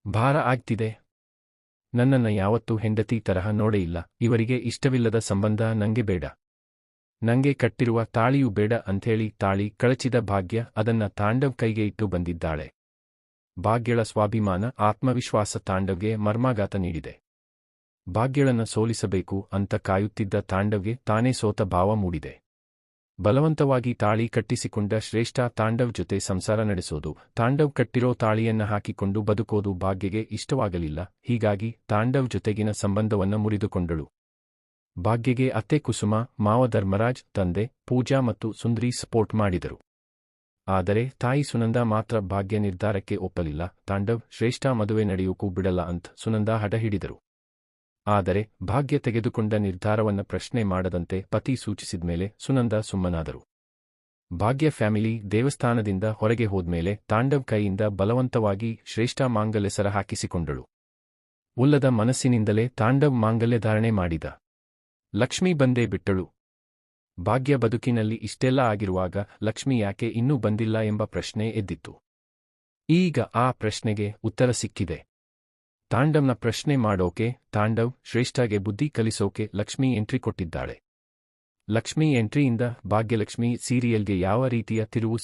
ಭಾರ ಆಗ್ತಿದೆ. ನನ್ನನ್ನ ಯಾವತ್ತೂ ಹೆಂಡತಿ ತರಹ ನೋಡೇ ಇಲ್ಲ. ಇವರಿಗೆ ಇಷ್ಟವಿಲ್ಲದ ಸಂಬಂಧ ನಂಗೆ ಬೇಡ. ನಂಗೆ ಕಟ್ಟಿರುವ ತಾಳಿಯೂ ಬೇಡ ಅಂಥೇಳಿ ತಾಳಿ ಕಳಚಿದ ಭಾಗ್ಯ ಅದನ್ನ ತಾಂಡವ್ ಕೈಗೆ ಇಟ್ಟು ಬಂದಿದ್ದಾಳೆ. ಭಾಗ್ಯಳ ಸ್ವಾಭಿಮಾನ, ಆತ್ಮವಿಶ್ವಾಸ ತಾಂಡವ್ಗೆ ಮರ್ಮಾಘಾತ ನೀಡಿದೆ. ಭಾಗ್ಯಳನ್ನ ಸೋಲಿಸಬೇಕು ಅಂತ ಕಾಯುತ್ತಿದ್ದ ತಾಂಡವ್ಗೆ ತಾನೇ ಸೋತ ಭಾವ ಮೂಡಿದೆ. ಬಲವಂತವಾಗಿ ತಾಳಿ ಕಟ್ಟಿಸಿಕೊಂಡ ಶ್ರೇಷ್ಠ ತಾಂಡವ್ ಜೊತೆ ಸಂಸಾರ ನಡೆಸೋದು, ತಾಂಡವ್ ಕಟ್ಟಿರೋ ತಾಳಿಯನ್ನ ಹಾಕಿಕೊಂಡು ಬದುಕೋದು ಭಾಗ್ಯಗೆ ಇಷ್ಟವಾಗಲಿಲ್ಲ. ಹೀಗಾಗಿ ತಾಂಡವ್ ಜೊತೆಗಿನ ಸಂಬಂಧವನ್ನ ಮುರಿದುಕೊಂಡಳು. ಭಾಗ್ಯಗೆ ಅತ್ತೆ ಕುಸುಮ, ಮಾವ ಧರ್ಮರಾಜ್, ತಂದೆ ಪೂಜಾ ಮತ್ತು ಸುಂದ್ರಿ ಸಪೋರ್ಟ್ ಮಾಡಿದರು. ಆದರೆ ತಾಯಿ ಸುನಂದ ಮಾತ್ರ ಭಾಗ್ಯ ನಿರ್ಧಾರಕ್ಕೆ ಒಪ್ಪಲಿಲ್ಲ. ತಾಂಡವ್ ಶ್ರೇಷ್ಠ ಮದುವೆ ನಡೆಯೋಕೂ ಬಿಡಲ್ಲ ಅಂತ ಸುನಂದ ಹಠ ಹಿಡಿದರು. ಆದರೆ ಭಾಗ್ಯ ತೆಗೆದುಕೊಂಡ ನಿರ್ಧಾರವನ್ನ ಪ್ರಶ್ನೆ ಮಾಡದಂತೆ ಪತಿ ಸೂಚಿಸಿದ್ಮೇಲೆ ಸುನಂದ ಸುಮ್ಮನಾದರು. ಭಾಗ್ಯ ಫ್ಯಾಮಿಲಿ ದೇವಸ್ಥಾನದಿಂದ ಹೊರಗೆ ಹೋದ್ಮೇಲೆ ತಾಂಡವ್ ಕೈಯಿಂದ ಬಲವಂತವಾಗಿ ಶ್ರೇಷ್ಠ ಮಾಂಗಲ್ಯ ಸರ ಹಾಕಿಸಿಕೊಂಡಳು. ಉಲ್ಲದ ಮನಸ್ಸಿನಿಂದಲೇ ತಾಂಡವ್ ಮಾಂಗಲ್ಯ ಧಾರಣೆ ಮಾಡಿದ. ಲಕ್ಷ್ಮಿ ಬಂದೇ ಬಿಟ್ಟಳು. ಭಾಗ್ಯ ಬದುಕಿನಲ್ಲಿ ಇಷ್ಟೆಲ್ಲ ಆಗಿರುವಾಗ ಲಕ್ಷ್ಮಿ ಯಾಕೆ ಇನ್ನೂ ಬಂದಿಲ್ಲ ಎಂಬ ಪ್ರಶ್ನೆ ಎದ್ದಿತ್ತು. ಈಗ ಆ ಪ್ರಶ್ನೆಗೆ ಉತ್ತರ ಸಿಕ್ಕಿದೆ. ತಾಂಡವ್ನ ಪ್ರಶ್ನೆ ಮಾಡೋಕೆ, ತಾಂಡವ್ ಶ್ರೇಷ್ಠಗೆ ಬುದ್ಧಿ ಕಲಿಸೋಕೆ ಲಕ್ಷ್ಮಿ ಎಂಟ್ರಿ ಕೊಟ್ಟಿದ್ದಾಳೆ. ಲಕ್ಷ್ಮಿ ಎಂಟ್ರಿಯಿಂದ ಭಾಗ್ಯಲಕ್ಷ್ಮಿ ಸೀರಿಯಲ್ಗೆ ಯಾವ ರೀತಿಯ ತಿರುವು